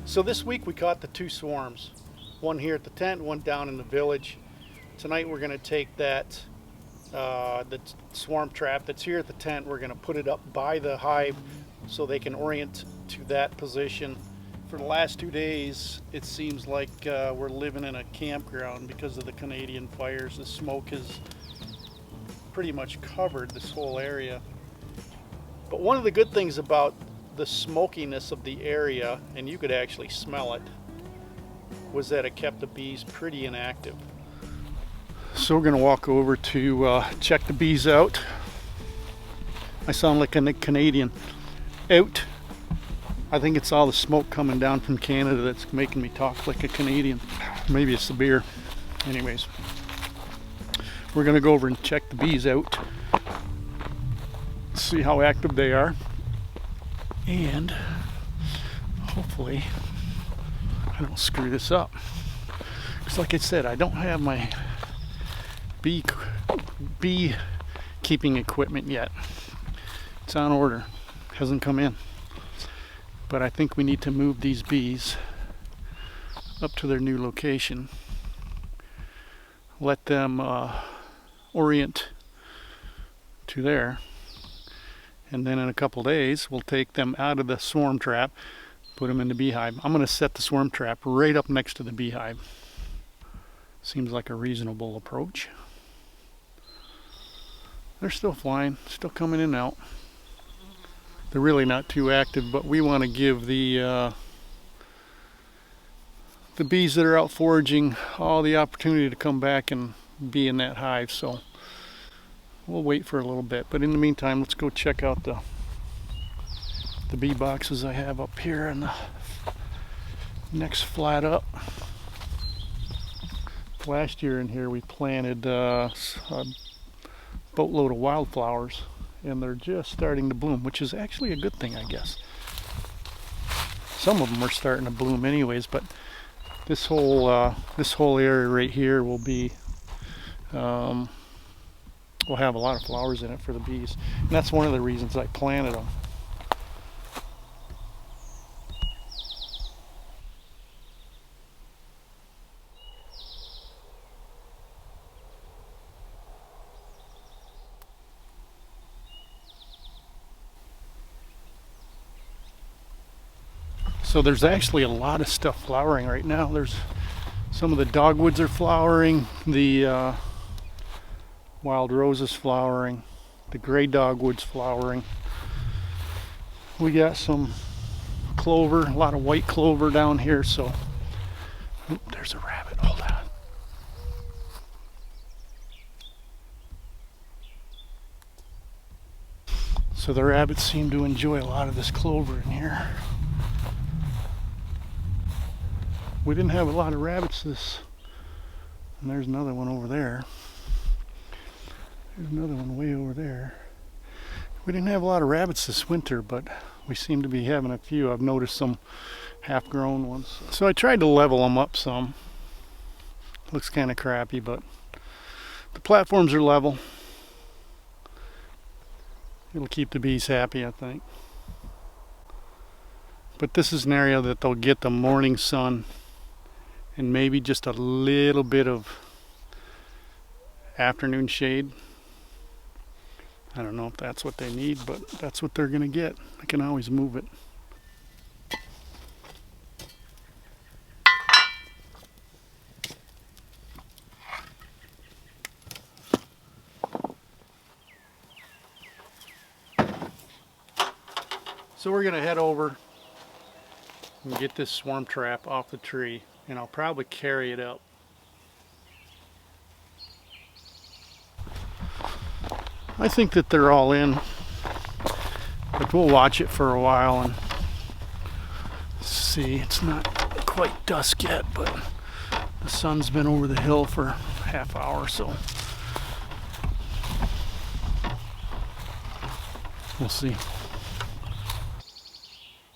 So this week we caught the two swarms, one here at the tent, one down in the village. Tonight we're going to take that the swarm trap that's here at the tent. We're going to put it up by the hive so they can orient to that position. For the last 2 days, it seems like we're living in a campground because of the Canadian fires. The smoke has pretty much covered this whole area. But one of the good things about the smokiness of the area, and you could actually smell it, was that it kept the bees pretty inactive. So we're going to walk over to check the bees out. I sound like a Canadian. Out. I think it's all the smoke coming down from Canada that's making me talk like a Canadian. Maybe it's the beer. Anyways, we're going to go over and check the bees out, see how active they are, and hopefully I don't screw this up. Because like I said, I don't have my bee keeping equipment yet. It's on order, hasn't come in. But I think we need to move these bees up to their new location. Let them orient to there. And then in a couple days, we'll take them out of the swarm trap, put them in the beehive. I'm going to set the swarm trap right up next to the beehive. Seems like a reasonable approach. They're still flying, still coming in and out. They're really not too active, but we want to give the bees that are out foraging all the opportunity to come back and be in that hive. So we'll wait for a little bit, but in the meantime, let's go check out the bee boxes I have up here in the next flat up. Last year in here we planted a boatload of wildflowers, and they're just starting to bloom, which is actually a good thing, I guess. Some of them are starting to bloom anyways, but this whole area right here will be will have a lot of flowers in it for the bees, and that's one of the reasons I planted them. So there's actually a lot of stuff flowering right now. There's some of the dogwoods are flowering, the wild roses flowering, the gray dogwoods flowering. We got some clover, a lot of white clover down here. So there's a rabbit. Hold on. So the rabbits seem to enjoy a lot of this clover in here. We didn't have a lot of rabbits and there's another one over there. There's another one way over there. We didn't have a lot of rabbits this winter, but we seem to be having a few. I've noticed some half-grown ones. So I tried to level them up some. Looks kind of crappy, but the platforms are level. It'll keep the bees happy, I think. But this is an area that they'll get the morning sun and maybe just a little bit of afternoon shade. I don't know if that's what they need, but that's what they're going to get. I can always move it. So we're going to head over and get this swarm trap off the tree, and I'll probably carry it up. I think that they're all in, but we'll watch it for a while and see. It's not quite dusk yet, but the sun's been over the hill for a half hour, so we'll see.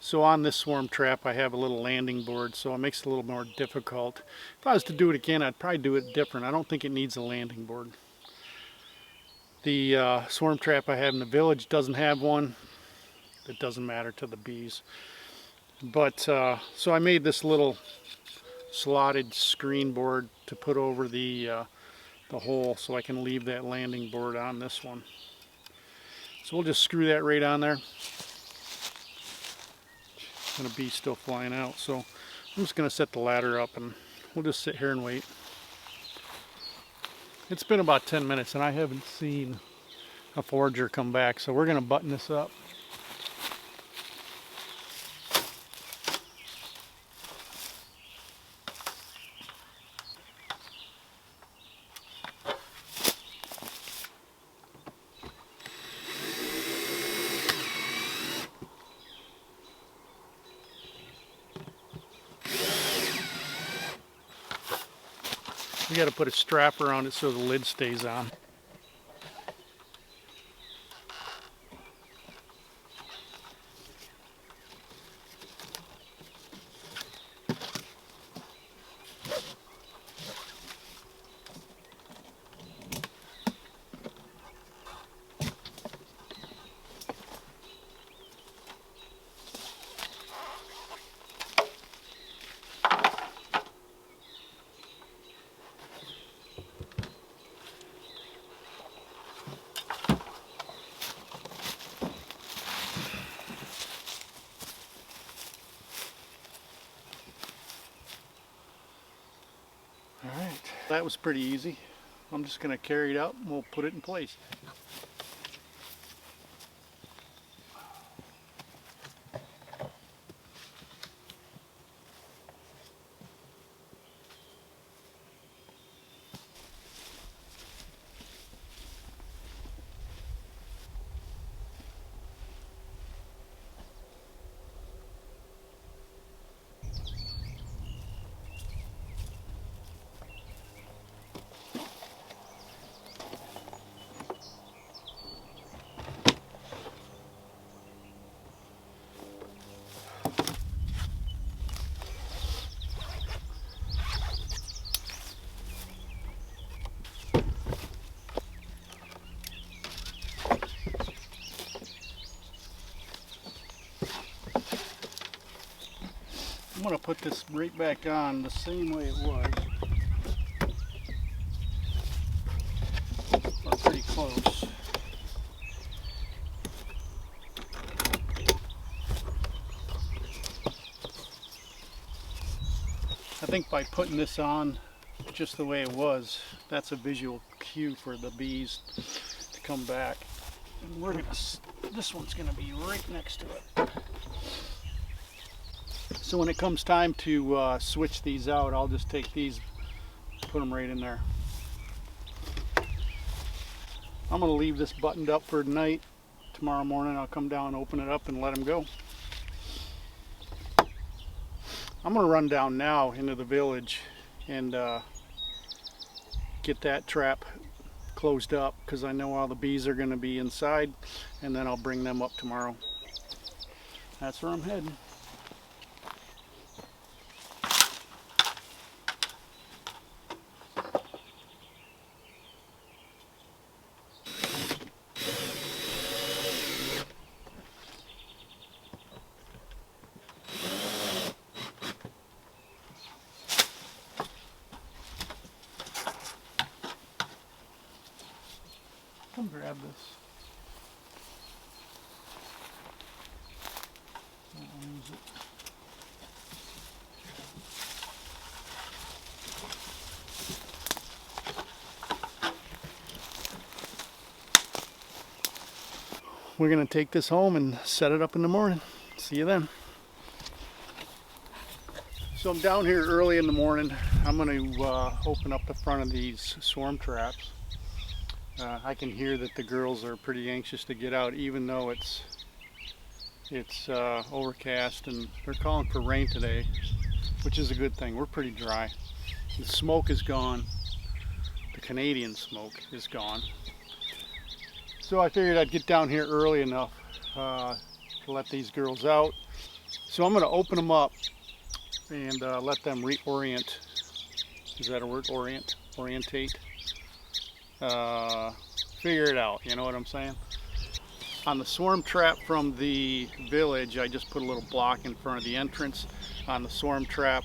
So on this swarm trap I have a little landing board, so it makes it a little more difficult. If I was to do it again, I'd probably do it different. I don't think it needs a landing board. The swarm trap I have in the village doesn't have one. It doesn't matter to the bees. But so I made this little slotted screen board to put over the hole so I can leave that landing board on this one. So we'll just screw that right on there. And a bee still flying out, so I'm just going to set the ladder up and we'll just sit here and wait. It's been about 10 minutes and I haven't seen a forager come back, so we're going to button this up. We got to put a strap around it so the lid stays on. Alright, that was pretty easy. I'm just going to carry it out and we'll put it in place. I'm going to put this right back on the same way it was, or pretty close. I think by putting this on just the way it was, that's a visual cue for the bees to come back. And we're gonna, this one's going to be right next to it. So when it comes time to switch these out, I'll just take these, put them right in there. I'm going to leave this buttoned up for tonight. Tomorrow morning I'll come down, open it up, and let them go. I'm going to run down now into the village and get that trap closed up because I know all the bees are going to be inside, and then I'll bring them up tomorrow. That's where I'm heading. Come grab this. I'll use it. We're going to take this home and set it up in the morning. See you then. So I'm down here early in the morning. I'm going to open up the front of these swarm traps. I can hear that the girls are pretty anxious to get out, even though it's overcast and they're calling for rain today, which is a good thing. We're pretty dry. The smoke is gone. The Canadian smoke is gone. So I figured I'd get down here early enough to let these girls out. So I'm going to open them up and let them reorient. Is that a word? Orientate. Figure it out, you know what I'm saying? On the swarm trap from the village, I just put a little block in front of the entrance. On the swarm trap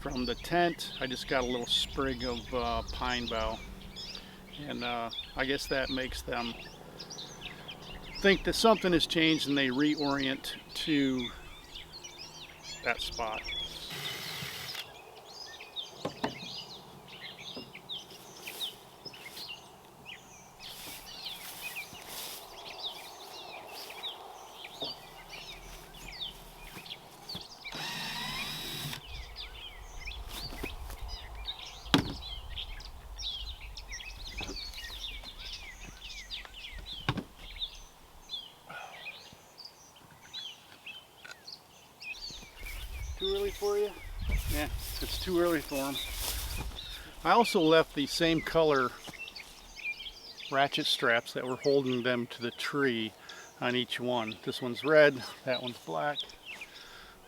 from the tent, I just got a little sprig of pine bough. And I guess that makes them think that something has changed and they reorient to that spot. Too early for you? Yeah, it's too early for them. I also left the same color ratchet straps that were holding them to the tree on each one. This one's red, that one's black.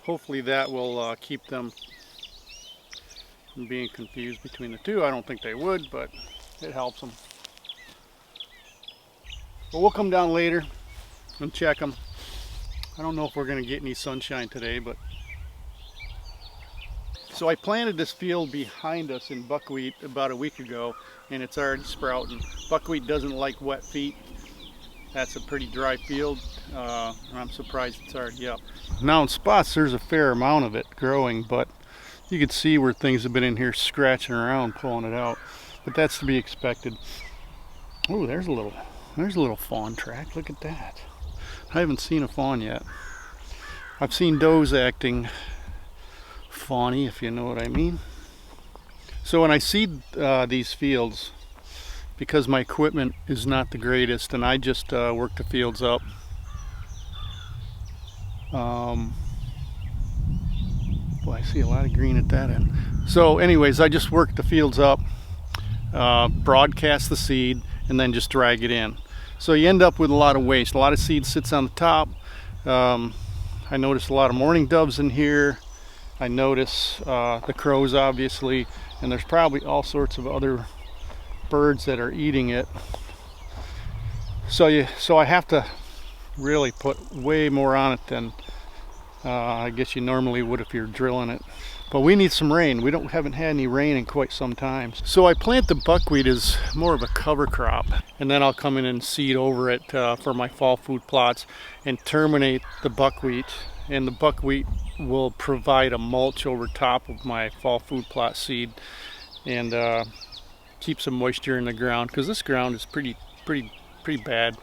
Hopefully that will keep them from being confused between the two. I don't think they would, but it helps them. But we'll come down later and check them. I don't know if we're going to get any sunshine today, but so I planted this field behind us in buckwheat about a week ago, and it's already sprouting. Buckwheat doesn't like wet feet. That's a pretty dry field. I'm surprised it's already up. Now in spots there's a fair amount of it growing, but you can see where things have been in here scratching around pulling it out. But that's to be expected. Oh, there's a little fawn track. Look at that. I haven't seen a fawn yet. I've seen does acting fawny, if you know what I mean. So when I seed these fields, because my equipment is not the greatest and I just work the fields up, boy, I see a lot of green at that end. So anyways, I just work the fields up, broadcast the seed, and then just drag it in. So you end up with a lot of waste. A lot of seed sits on the top. I noticed a lot of mourning doves in here. I notice the crows, obviously, and there's probably all sorts of other birds that are eating it. So I have to really put way more on it than I guess you normally would if you're drilling it. But we need some rain. We haven't had any rain in quite some time. So I plant the buckwheat as more of a cover crop, and then I'll come in and seed over it for my fall food plots and terminate the buckwheat. And the buckwheat will provide a mulch over top of my fall food plot seed and keep some moisture in the ground, because this ground is pretty bad.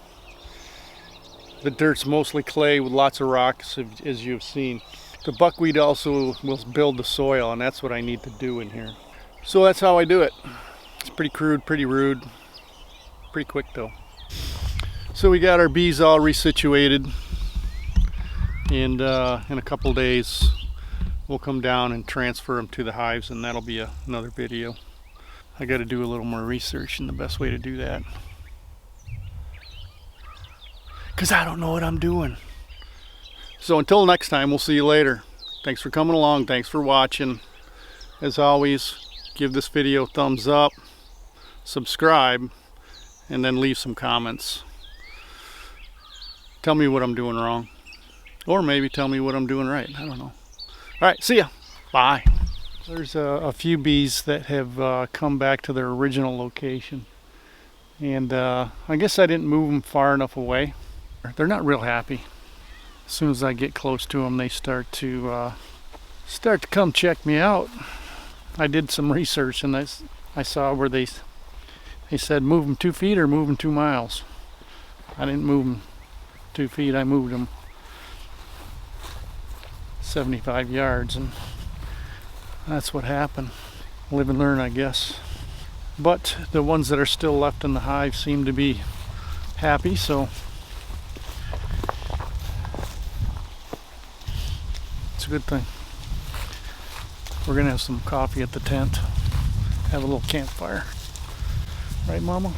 The dirt's mostly clay with lots of rocks, as you've seen. The buckwheat also will build the soil, and that's what I need to do in here. So that's how I do it. It's pretty crude, pretty rude, pretty quick though. So we got our bees all resituated, and in a couple days we'll come down and transfer them to the hives, and that'll be another video. I got to do a little more research and the best way to do that, because I don't know what I'm doing. So until next time, we'll see you later. Thanks for coming along. Thanks for watching. As always, give this video a thumbs up, subscribe, and then leave some comments. Tell me what I'm doing wrong. Or maybe tell me what I'm doing right. I don't know. Alright, see ya. Bye. There's a few bees that have come back to their original location. And I guess I didn't move them far enough away. They're not real happy. As soon as I get close to them, they start to come check me out. I did some research, and I saw where they said move them 2 feet or move them 2 miles. I didn't move them 2 feet. I moved them 75 yards, and that's what happened. Live and learn, I guess. But the ones that are still left in the hive seem to be happy, so it's a good thing. We're gonna have some coffee at the tent, have a little campfire. Right, Mama?